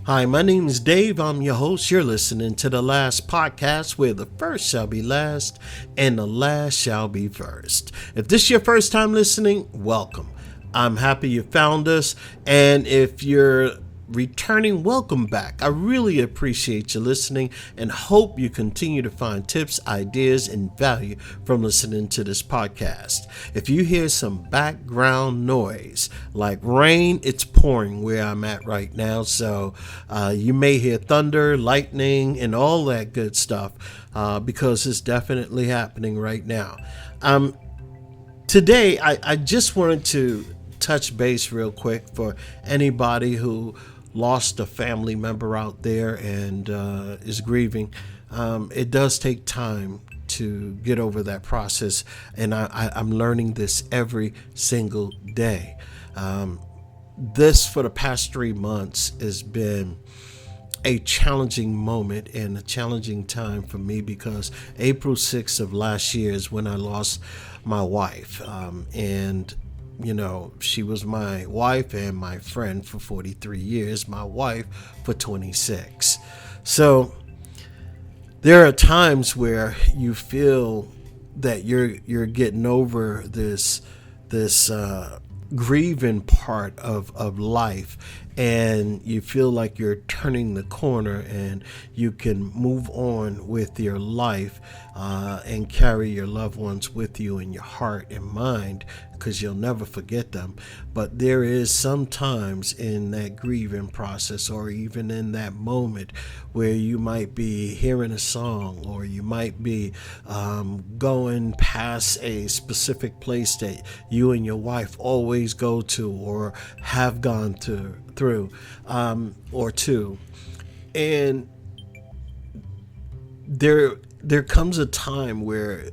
Hi, my name is Dave. I'm your host. You're listening to the last podcast where the first shall be last and the last shall be first. If this is your first time listening, welcome. I'm happy you found us. And if you're returning, welcome back. I really appreciate you listening and hope you continue to find tips, ideas, and value from listening to this podcast. If you hear some background noise like rain, it's pouring where I'm at right now. So you may hear thunder, lightning, and all that good stuff because it's definitely happening right now. Today, I just wanted to touch base real quick for anybody who lost a family member out there and is grieving. It does take time to get over that process, and I'm learning this every single day. This, for the past 3 months, has been a challenging moment and a challenging time for me because April 6th of last year is when I lost my wife. And she was my wife and my friend for 43 years, my wife for 26. So there are times where you feel that you're getting over this grieving part of life, and you feel like you're turning the corner and you can move on with your life and carry your loved ones with you in your heart and mind, because you'll never forget them. But there is sometimes in that grieving process, or even in that moment, where you might be hearing a song, or you might be going past a specific place that you and your wife always go to or have gone through or to. And there comes a time where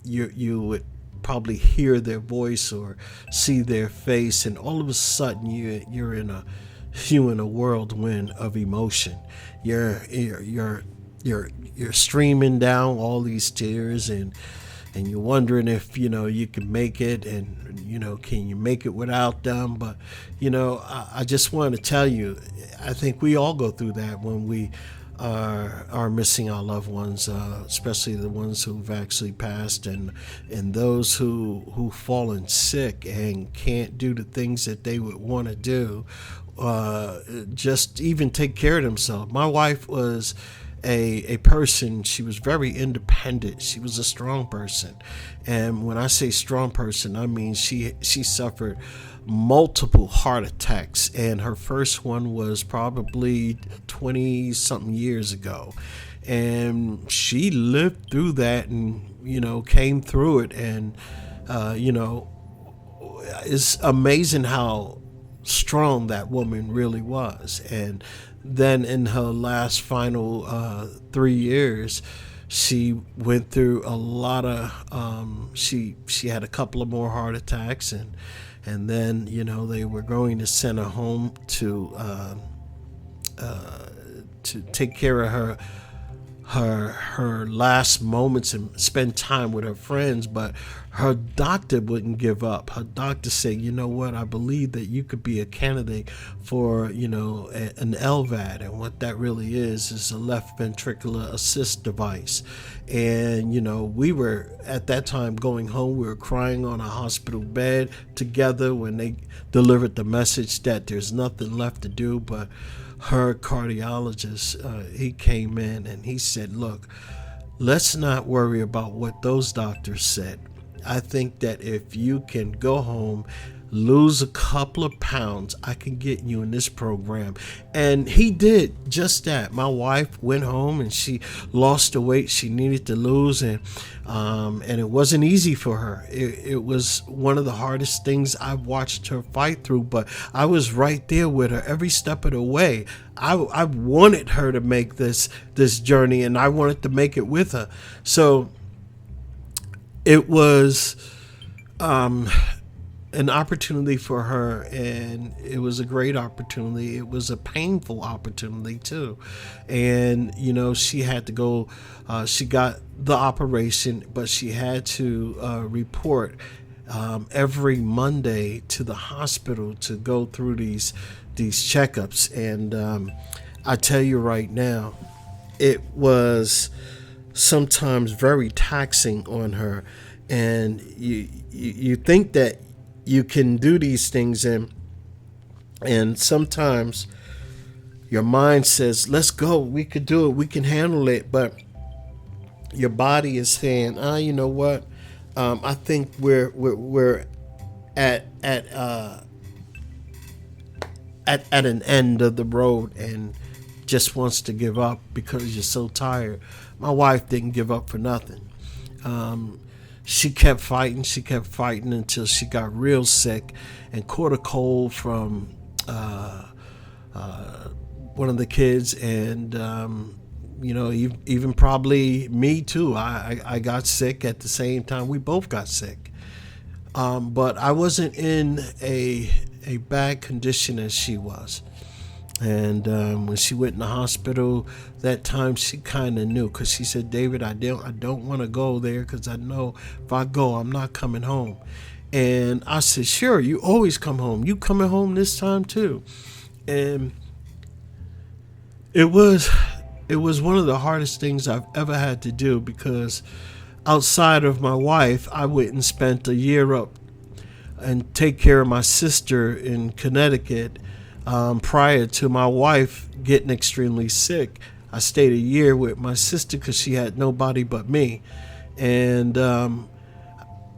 you would probably hear their voice or see their face, and all of a sudden you're in a whirlwind of emotion. You're streaming down all these tears, and you're wondering if you can make it, and can you make it without them. But I just want to tell you, I think we all go through that when we are missing our loved ones, especially the ones who've actually passed, and those who've fallen sick and can't do the things that they would want to do, just even take care of themselves. My wife was a person, she was very independent. She was a strong person. And when I say strong person, I mean she suffered multiple heart attacks, and her first one was probably 20 something years ago, and she lived through that and came through it. And it's amazing how strong that woman really was. And then in her last final 3 years, she went through a lot of she had a couple of more heart attacks, and then they were going to send her home to take care of her last moments and spend time with her friends. But her doctor wouldn't give up. Her doctor said, you know what, I believe that you could be a candidate for an LVAD. And what that really is a left ventricular assist device. And we were at that time going home, we were crying on a hospital bed together when they delivered the message that there's nothing left to do. But her cardiologist, he came in and he said, look, let's not worry about what those doctors said. I think that if you can go home, lose a couple of pounds, I can get you in this program. And he did just that. My wife went home and she lost the weight she needed to lose, and it wasn't easy for her. It was one of the hardest things I've watched her fight through, but I was right there with her every step of the way. I wanted her to make this journey, and I wanted to make it with her. So it was an opportunity for her, and it was a great opportunity. It was a painful opportunity too. And she had to go, she got the operation, but she had to report every Monday to the hospital to go through these these checkups, and I tell you right now, it was sometimes very taxing on her. And you think that you can do these things, and sometimes your mind says, let's go, we could do it, we can handle it, but your body is saying, you know what, I think we're at an end of the road, and just wants to give up because you're so tired. My wife didn't give up for nothing. She kept fighting. She kept fighting until she got real sick and caught a cold from one of the kids, and even probably me too. I got sick at the same time. We both got sick, but I wasn't in a bad condition as she was. And when she went in the hospital that time, she kind of knew, because she said, David, I don't want to go there, because I know if I go, I'm not coming home. And I said, sure, you always come home. You coming home this time too. And it was one of the hardest things I've ever had to do, because outside of my wife, I went and spent a year up and take care of my sister in Connecticut. Prior to my wife getting extremely sick, I stayed a year with my sister because she had nobody but me. And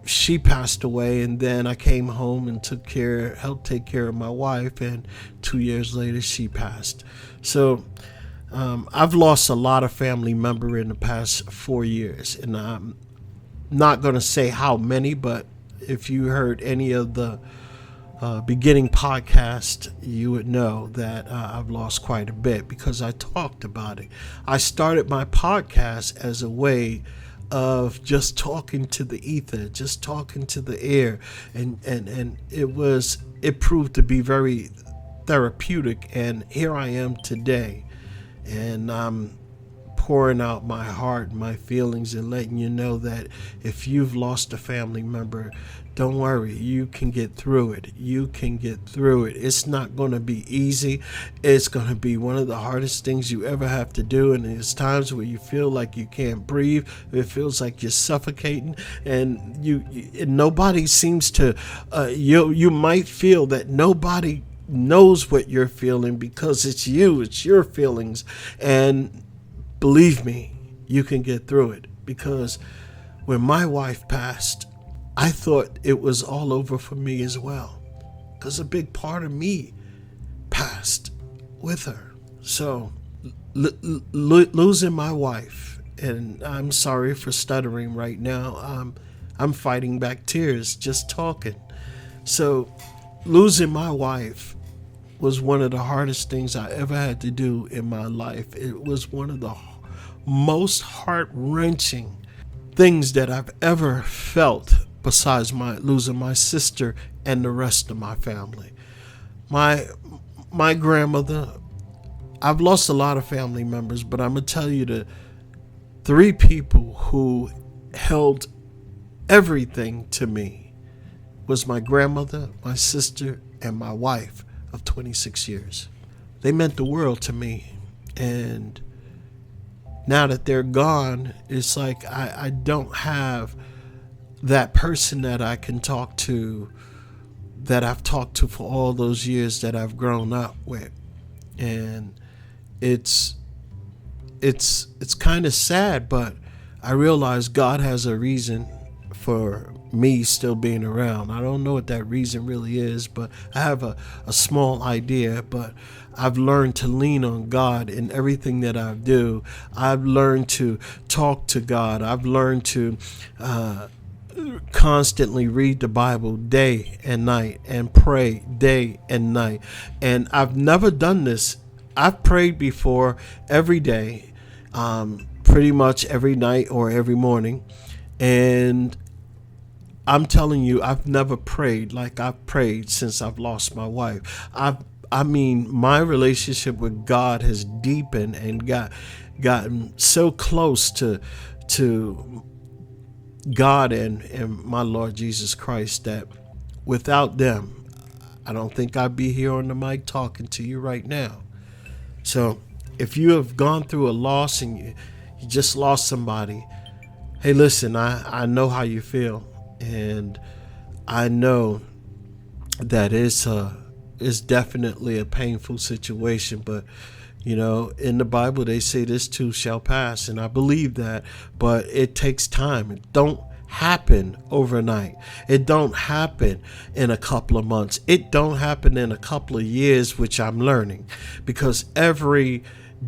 she passed away, and then I came home and helped take care of my wife, and 2 years later she passed. So I've lost a lot of family member in the past 4 years, and I'm not going to say how many, but if you heard any of the beginning podcast, you would know that I've lost quite a bit, because I talked about it. I started my podcast as a way of just talking to the ether, just talking to the air, and it proved to be very therapeutic, and here I am today, and I'm pouring out my heart, my feelings, and letting you know that if you've lost a family member, don't worry, you can get through it. You can get through it. It's not going to be easy. It's going to be one of the hardest things you ever have to do. And there's times where you feel like you can't breathe. It feels like you're suffocating, and and nobody seems to. You might feel that nobody knows what you're feeling, because it's you. It's your feelings, and believe me, you can get through it, because when my wife passed, I thought it was all over for me as well, because a big part of me passed with her. So losing my wife, and I'm sorry for stuttering right now. I'm fighting back tears just talking. So losing my wife was one of the hardest things I ever had to do in my life. It was one of the most heart-wrenching things that I've ever felt, besides losing my sister and the rest of my family. My grandmother, I've lost a lot of family members, but I'm going to tell you the 3 people who held everything to me was my grandmother, my sister, and my wife of 26 years. They meant the world to me, and now that they're gone, it's like I don't have that person that I can talk to, that I've talked to for all those years that I've grown up with. And it's kind of sad, but I realize God has a reason for me still being around. I don't know what that reason really is, but I have a small idea. But I've learned to lean on God in everything that I do. I've learned to talk to God. I've learned to constantly read the Bible day and night, and pray day and night. And I've never done this. I've prayed before every day, pretty much every night or every morning. And I'm telling you, I've never prayed like I've prayed since I've lost my wife. I mean, my relationship with God has deepened and gotten so close to God and my Lord Jesus Christ that without them, I don't think I'd be here on the mic talking to you right now. So if you have gone through a loss and you just lost somebody, hey, listen, I know how you feel. And I know that it's definitely a painful situation, but in the Bible they say this too shall pass, and I believe that, but it takes time. It don't happen overnight. It don't happen in a couple of months. It don't happen in a couple of years, which I'm learning, because every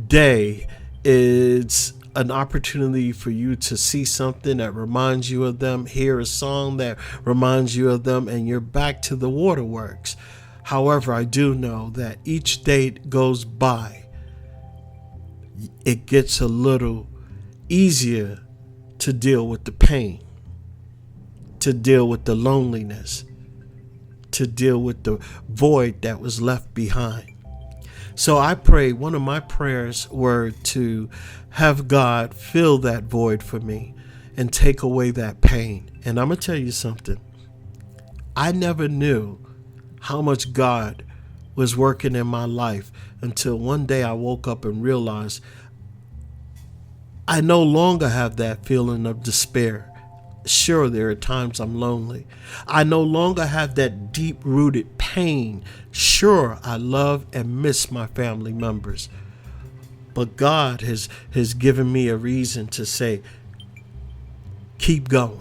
day is an opportunity for you to see something that reminds you of them, hear a song that reminds you of them, and you're back to the waterworks. However, I do know that each day goes by, it gets a little easier to deal with the pain, to deal with the loneliness, to deal with the void that was left behind. So I pray, one of my prayers were to have God fill that void for me and take away that pain. And I'm going to tell you something. I never knew how much God was working in my life until one day I woke up and realized I no longer have that feeling of despair. Sure, there are times I'm lonely. I no longer have that deep-rooted pain. Sure, I love and miss my family members. But God has given me a reason to say, keep going.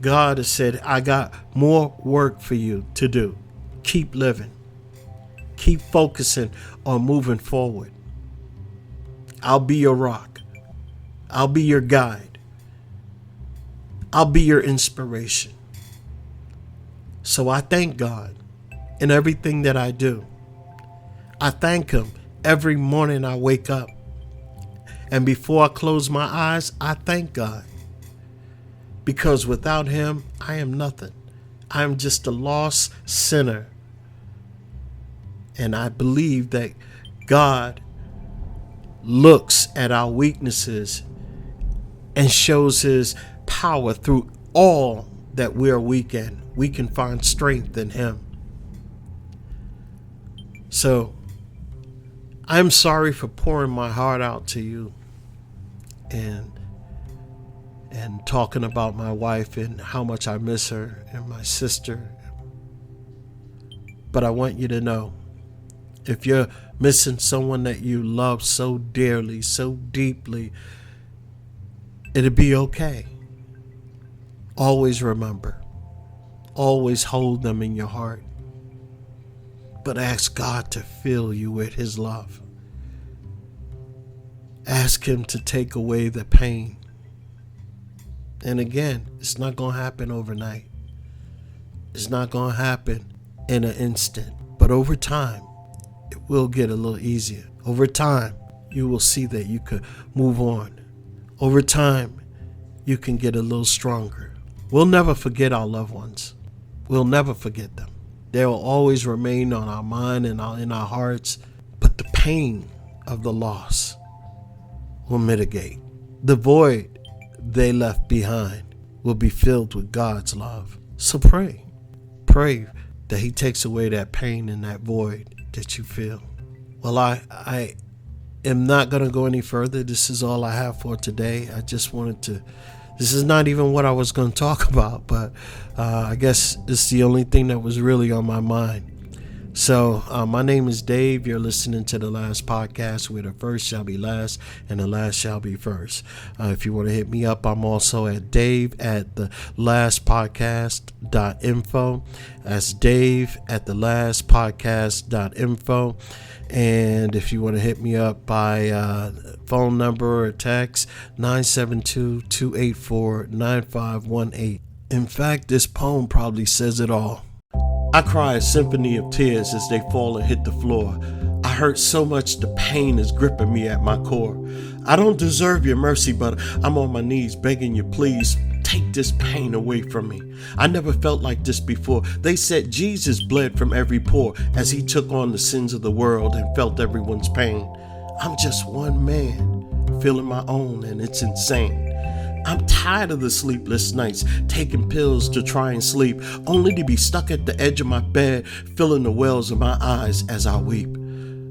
God has said, I got more work for you to do. Keep living. Keep focusing on moving forward. I'll be your rock. I'll be your guide. I'll be your inspiration. So I thank God in everything that I do. I thank Him every morning I wake up. And before I close my eyes, I thank God. Because without Him, I am nothing. I am just a lost sinner. And I believe that God looks at our weaknesses and shows His power through all that we are weak in. We can find strength in Him. So I'm sorry for pouring my heart out to you and talking about my wife and how much I miss her and my sister. But I want you to know, if you're missing someone that you love so dearly, so deeply, it'll be okay. Always remember, always hold them in your heart, but ask God to fill you with His love. Ask Him to take away the pain. And again, it's not going to happen overnight. It's not going to happen in an instant, but over time, it will get a little easier. Over time, you will see that you could move on. Over time, you can get a little stronger. We'll never forget our loved ones. We'll never forget them. They will always remain on our mind and in our hearts. But the pain of the loss will mitigate. The void they left behind will be filled with God's love. So pray. Pray that He takes away that pain and that void that you feel. Well, I am not going to go any further. This is all I have for today. I just wanted to, this is not even what I was going to talk about, but I guess it's the only thing that was really on my mind. So my name is Dave. You're listening to The Last Podcast, where the first shall be last and the last shall be first. If you want to hit me up, I'm also at dave@thelastpodcast.info. That's dave@thelastpodcast.info. And if you want to hit me up by phone number or text, 972-284-9518. In fact, this poem probably says it all. I cry a symphony of tears as they fall and hit the floor. I hurt so much the pain is gripping me at my core. I don't deserve your mercy, but I'm on my knees begging you, please take this pain away from me. I never felt like this before. They said Jesus bled from every pore as He took on the sins of the world and felt everyone's pain. I'm just one man feeling my own, and it's insane. I'm tired of the sleepless nights, taking pills to try and sleep, only to be stuck at the edge of my bed, filling the wells of my eyes as I weep.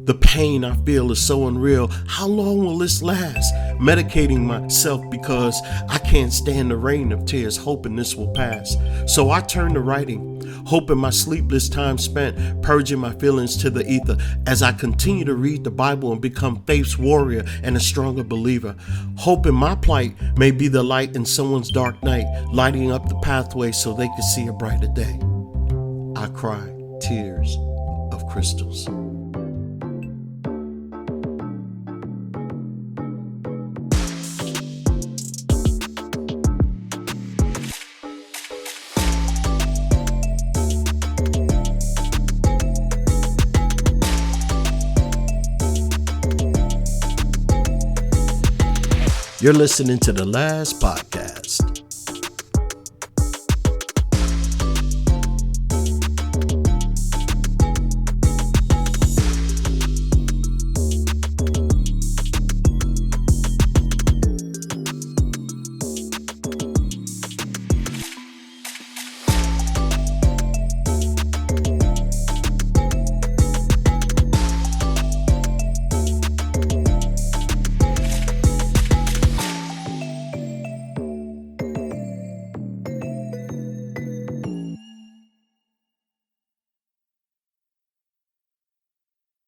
The pain I feel is so unreal. How long will this last? Medicating myself because I can't stand the rain of tears, hoping this will pass. So I turn to writing, hoping my sleepless time spent purging my feelings to the ether as I continue to read the Bible and become faith's warrior and a stronger believer. Hoping my plight may be the light in someone's dark night, lighting up the pathway so they can see a brighter day. I cry tears of crystals. You're listening to The Last Podcast.